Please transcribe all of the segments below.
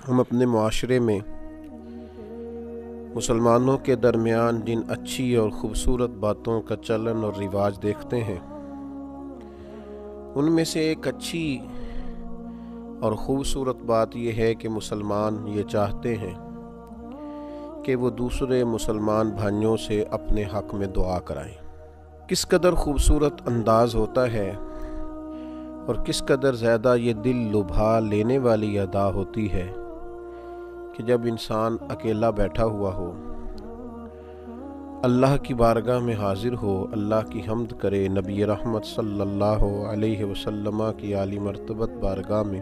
ہم اپنے معاشرے میں مسلمانوں کے درمیان جن اچھی اور خوبصورت باتوں کا چلن اور رواج دیکھتے ہیں، ان میں سے ایک اچھی اور خوبصورت بات یہ ہے کہ مسلمان یہ چاہتے ہیں کہ وہ دوسرے مسلمان بھائیوں سے اپنے حق میں دعا کرائیں۔ کس قدر خوبصورت انداز ہوتا ہے اور کس قدر زیادہ یہ دل لبھا لینے والی ادا ہوتی ہے کہ جب انسان اکیلا بیٹھا ہوا ہو، اللہ کی بارگاہ میں حاضر ہو، اللہ کی حمد کرے، نبی رحمت صلی اللہ علیہ وسلم کی عالی مرتبت بارگاہ میں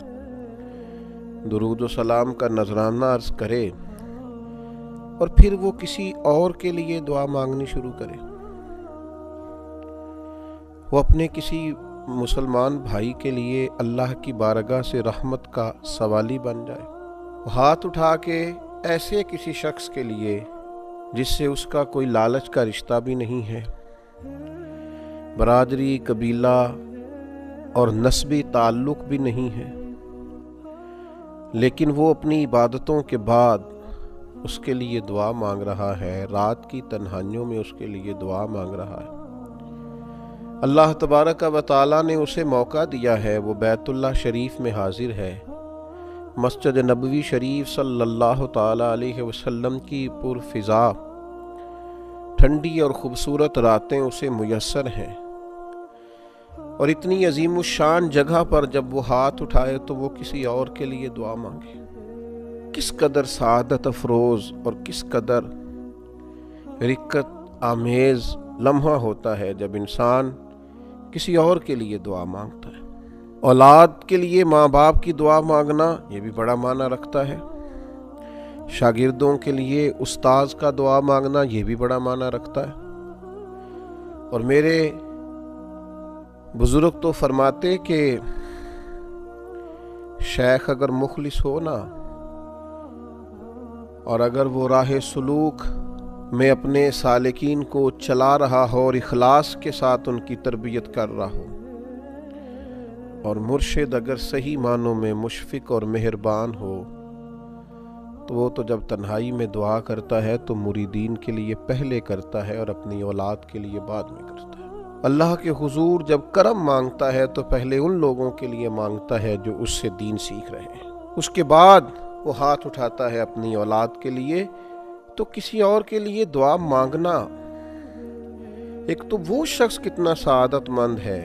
درود و سلام کا نذرانہ عرض کرے اور پھر وہ کسی اور کے لیے دعا مانگنی شروع کرے۔ وہ اپنے کسی مسلمان بھائی کے لیے اللہ کی بارگاہ سے رحمت کا سوالی بن جائے، ہاتھ اٹھا کے ایسے کسی شخص کے لیے جس سے اس کا کوئی لالچ کا رشتہ بھی نہیں ہے، برادری، قبیلہ اور نسبی تعلق بھی نہیں ہے، لیکن وہ اپنی عبادتوں کے بعد اس کے لیے دعا مانگ رہا ہے، رات کی تنہائیوں میں اس کے لیے دعا مانگ رہا ہے۔ اللہ تبارک و تعالیٰ نے اسے موقع دیا ہے، وہ بیت اللہ شریف میں حاضر ہے، مسجد نبوی شریف صلی اللہ تعالیٰ علیہ وسلم کی پرفضا ٹھنڈی اور خوبصورت راتیں اسے میسر ہیں، اور اتنی عظیم الشان جگہ پر جب وہ ہاتھ اٹھائے تو وہ کسی اور کے لیے دعا مانگے۔ کس قدر سعادت افروز اور کس قدر رقت آمیز لمحہ ہوتا ہے جب انسان کسی اور کے لیے دعا مانگتا ہے۔ اولاد کے لیے ماں باپ کی دعا مانگنا یہ بھی بڑا معنی رکھتا ہے، شاگردوں کے لیے استاذ کا دعا مانگنا یہ بھی بڑا معنی رکھتا ہے، اور میرے بزرگ تو فرماتے کہ شیخ اگر مخلص ہو نا، اور اگر وہ راہ سلوک میں اپنے سالکین کو چلا رہا ہو اور اخلاص کے ساتھ ان کی تربیت کر رہا ہو، اور مرشد اگر صحیح معنوں میں مشفق اور مہربان ہو، تو وہ تو جب تنہائی میں دعا کرتا ہے تو مریدین کے لیے پہلے کرتا ہے اور اپنی اولاد کے لیے بعد میں کرتا ہے۔ اللہ کے حضور جب کرم مانگتا ہے تو پہلے ان لوگوں کے لیے مانگتا ہے جو اس سے دین سیکھ رہے ہیں، اس کے بعد وہ ہاتھ اٹھاتا ہے اپنی اولاد کے لیے۔ تو کسی اور کے لیے دعا مانگنا، ایک تو وہ شخص کتنا سعادت مند ہے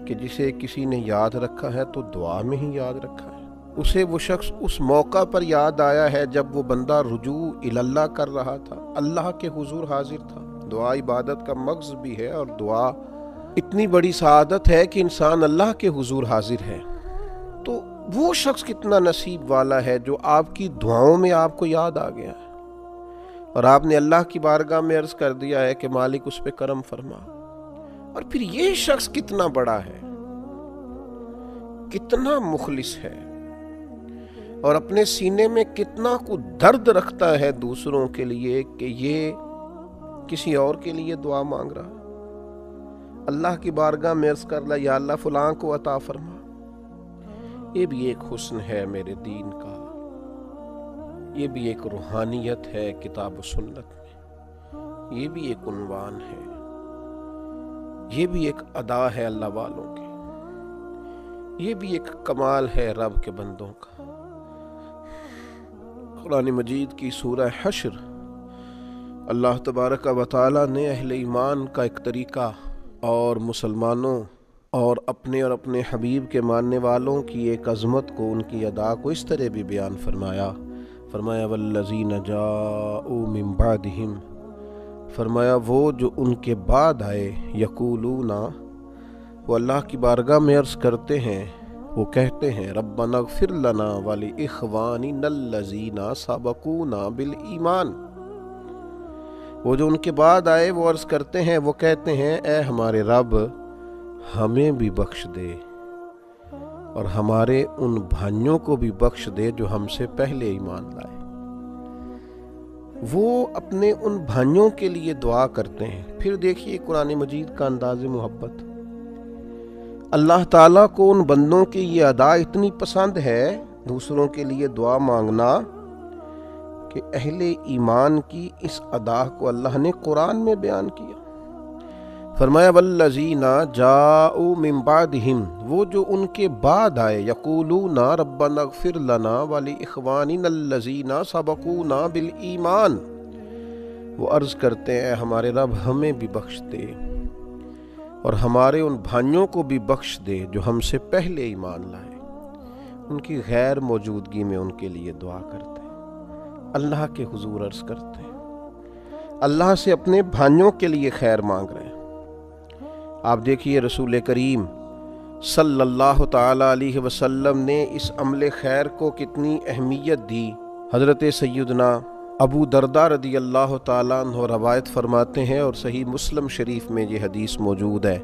کہ جسے کسی نے یاد رکھا ہے تو دعا میں ہی یاد رکھا ہے، اسے وہ شخص اس موقع پر یاد آیا ہے جب وہ بندہ رجوع اللہ کر رہا تھا، اللہ کے حضور حاضر تھا۔ دعا عبادت کا مغز بھی ہے، اور دعا اتنی بڑی سعادت ہے کہ انسان اللہ کے حضور حاضر ہے۔ تو وہ شخص کتنا نصیب والا ہے جو آپ کی دعاؤں میں آپ کو یاد آ گیا ہے، اور آپ نے اللہ کی بارگاہ میں عرض کر دیا ہے کہ مالک اس پہ کرم فرما۔ اور پھر یہ شخص کتنا بڑا ہے، کتنا مخلص ہے، اور اپنے سینے میں کتنا کو درد رکھتا ہے دوسروں کے لیے کہ یہ کسی اور کے لیے دعا مانگ رہا ہے۔ اللہ کی بارگاہ میں عرض کر لیا، یا اللہ فلاں کو عطا فرما۔ یہ بھی ایک حسن ہے میرے دین کا، یہ بھی ایک روحانیت ہے کتاب و سنت میں، یہ بھی ایک عنوان ہے، یہ بھی ایک ادا ہے اللہ والوں کی، یہ بھی ایک کمال ہے رب کے بندوں کا۔ قرآن مجید کی سورہ حشر، اللہ تبارک و تعالی نے اہل ایمان کا ایک طریقہ اور مسلمانوں اور اپنے حبیب کے ماننے والوں کی ایک عظمت کو، ان کی ادا کو اس طرح بھی بیان فرمایا۔ فرمایا والذین جاءوا من بعدہم، فرمایا وہ جو ان کے بعد آئے، یقولون، وہ اللہ کی بارگاہ میں عرض کرتے ہیں، وہ کہتے ہیں، ربنا اغفر لنا ولاخواننا الذین سبقونا بالایمان۔ وہ جو ان کے بعد آئے وہ عرض کرتے ہیں، وہ کہتے ہیں، اے ہمارے رب ہمیں بھی بخش دے اور ہمارے ان بھائیوں کو بھی بخش دے جو ہم سے پہلے ایمان لائے۔ وہ اپنے ان بھائیوں کے لیے دعا کرتے ہیں۔ پھر دیکھیے قرآن مجید کا انداز محبت، اللہ تعالیٰ کو ان بندوں کی یہ ادا اتنی پسند ہے دوسروں کے لیے دعا مانگنا کہ اہل ایمان کی اس ادا کو اللہ نے قرآن میں بیان کیا۔ فرمایا والذین جاؤوا من بعدہم، وہ جو ان کے بعد آئے، یقولون ربنا اغفر لنا ولاخواننا الذین سبقونا بالایمان، وہ عرض کرتے ہیں ہمارے رب ہمیں بھی بخش دے اور ہمارے ان بھائیوں کو بھی بخش دے جو ہم سے پہلے ایمان لائے۔ ان کی غیر موجودگی میں ان کے لیے دعا کرتے ہیں، اللہ کے حضور عرض کرتے ہیں، اللہ سے اپنے بھائیوں کے لیے خیر مانگ رہے ہیں۔ آپ دیکھیے رسول کریم صلی اللہ تعالی علیہ وسلم نے اس عمل خیر کو کتنی اہمیت دی۔ حضرت سیدنا ابو درداء رضی اللہ تعالیٰ عنہ روایت فرماتے ہیں، اور صحیح مسلم شریف میں یہ حدیث موجود ہے،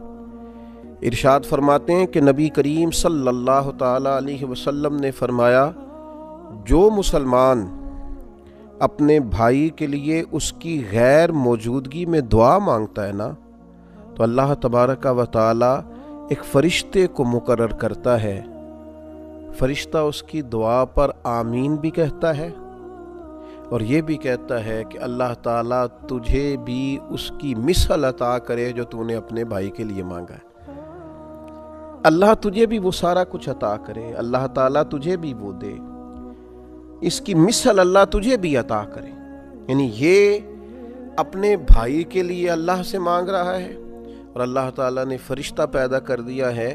ارشاد فرماتے ہیں کہ نبی کریم صلی اللہ تعالیٰ علیہ وسلم نے فرمایا، جو مسلمان اپنے بھائی کے لیے اس کی غیر موجودگی میں دعا مانگتا ہے نا، تو اللہ تبارک و تعالیٰ ایک فرشتے کو مقرر کرتا ہے، فرشتہ اس کی دعا پر آمین بھی کہتا ہے اور یہ بھی کہتا ہے کہ اللہ تعالیٰ تجھے بھی اس کی مثل عطا کرے جو تو نے اپنے بھائی کے لیے مانگا ہے، اللہ تجھے بھی وہ سارا کچھ عطا کرے، اللہ تعالیٰ تجھے بھی وہ دے، اس کی مثل اللہ تجھے بھی عطا کرے۔ یعنی یہ اپنے بھائی کے لیے اللہ سے مانگ رہا ہے اور اللہ تعالیٰ نے فرشتہ پیدا کر دیا ہے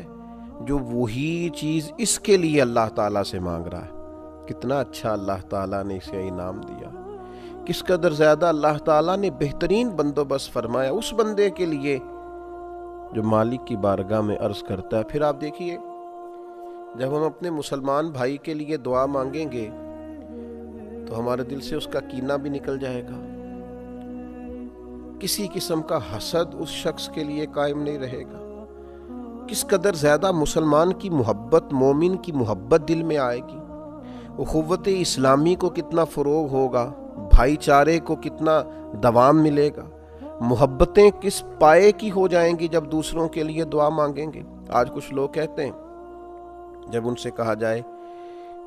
جو وہی چیز اس کے لیے اللہ تعالیٰ سے مانگ رہا ہے۔ کتنا اچھا اللہ تعالیٰ نے اسے انعام دیا، کس قدر زیادہ اللہ تعالیٰ نے بہترین بندوبست فرمایا اس بندے کے لیے جو مالک کی بارگاہ میں عرض کرتا ہے۔ پھر آپ دیکھیے جب ہم اپنے مسلمان بھائی کے لیے دعا مانگیں گے تو ہمارے دل سے اس کا کینہ بھی نکل جائے گا، کسی قسم کا حسد اس شخص کے لیے قائم نہیں رہے گا، کس قدر زیادہ مسلمان کی محبت، مومن کی محبت دل میں آئے گی، اخوت اسلامی کو کتنا فروغ ہوگا، بھائی چارے کو کتنا دوام ملے گا، محبتیں کس پائے کی ہو جائیں گی جب دوسروں کے لیے دعا مانگیں گے۔ آج کچھ لوگ کہتے ہیں جب ان سے کہا جائے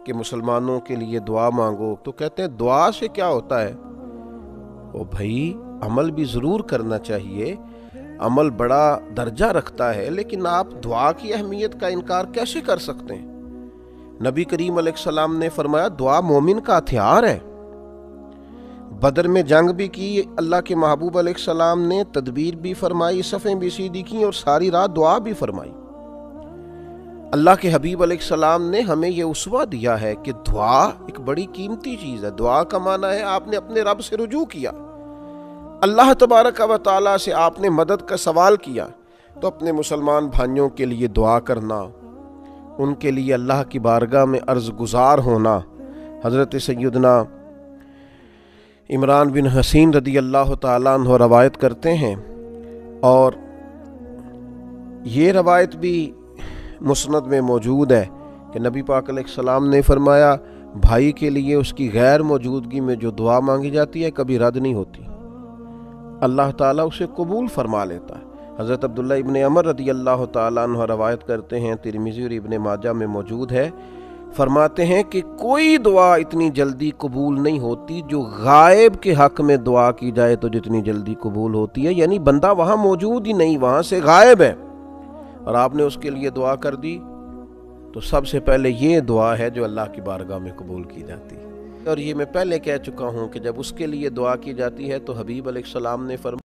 کہ مسلمانوں کے لیے دعا مانگو تو کہتے ہیں دعا سے کیا ہوتا ہے؟ او بھائی عمل بھی ضرور کرنا چاہیے، عمل بڑا درجہ رکھتا ہے، لیکن آپ دعا کی اہمیت کا انکار کیسے کر سکتے ہیں؟ نبی کریم علیہ السلام نے فرمایا دعا مومن کا ہتھیار ہے۔ بدر میں جنگ بھی کی، اللہ کے محبوب علیہ السلام نے تدبیر بھی فرمائی، صفیں بھی سیدھی کی اور ساری رات دعا بھی فرمائی۔ اللہ کے حبیب علیہ السلام نے ہمیں یہ اسوہ دیا ہے کہ دعا ایک بڑی قیمتی چیز ہے۔ دعا کا معنی ہے آپ نے اپنے رب سے رجوع کیا، اللہ تبارک و تعالیٰ سے آپ نے مدد کا سوال کیا، تو اپنے مسلمان بھائیوں کے لیے دعا کرنا، ان کے لیے اللہ کی بارگاہ میں عرض گزار ہونا۔ حضرت سیدنا عمران بن حسین رضی اللہ تعالیٰ عنہ روایت کرتے ہیں، اور یہ روایت بھی مسند میں موجود ہے کہ نبی پاک علیہ السلام نے فرمایا بھائی کے لیے اس کی غیر موجودگی میں جو دعا مانگی جاتی ہے کبھی رد نہیں ہوتی، اللہ تعالیٰ اسے قبول فرما لیتا ہے۔ حضرت عبداللہ ابن عمر رضی اللہ تعالیٰ عنہ روایت کرتے ہیں، ترمذی اور ابن ماجہ میں موجود ہے، فرماتے ہیں کہ کوئی دعا اتنی جلدی قبول نہیں ہوتی جو غائب کے حق میں دعا کی جائے تو جتنی جلدی قبول ہوتی ہے، یعنی بندہ وہاں موجود ہی نہیں، وہاں سے غائب ہے اور آپ نے اس کے لیے دعا کر دی، تو سب سے پہلے یہ دعا ہے جو اللہ کی بارگاہ میں قبول کی جاتی ہے۔ اور یہ میں پہلے کہہ چکا ہوں کہ جب اس کے لیے دعا کی جاتی ہے تو حبیب علیہ السلام نے فرمایا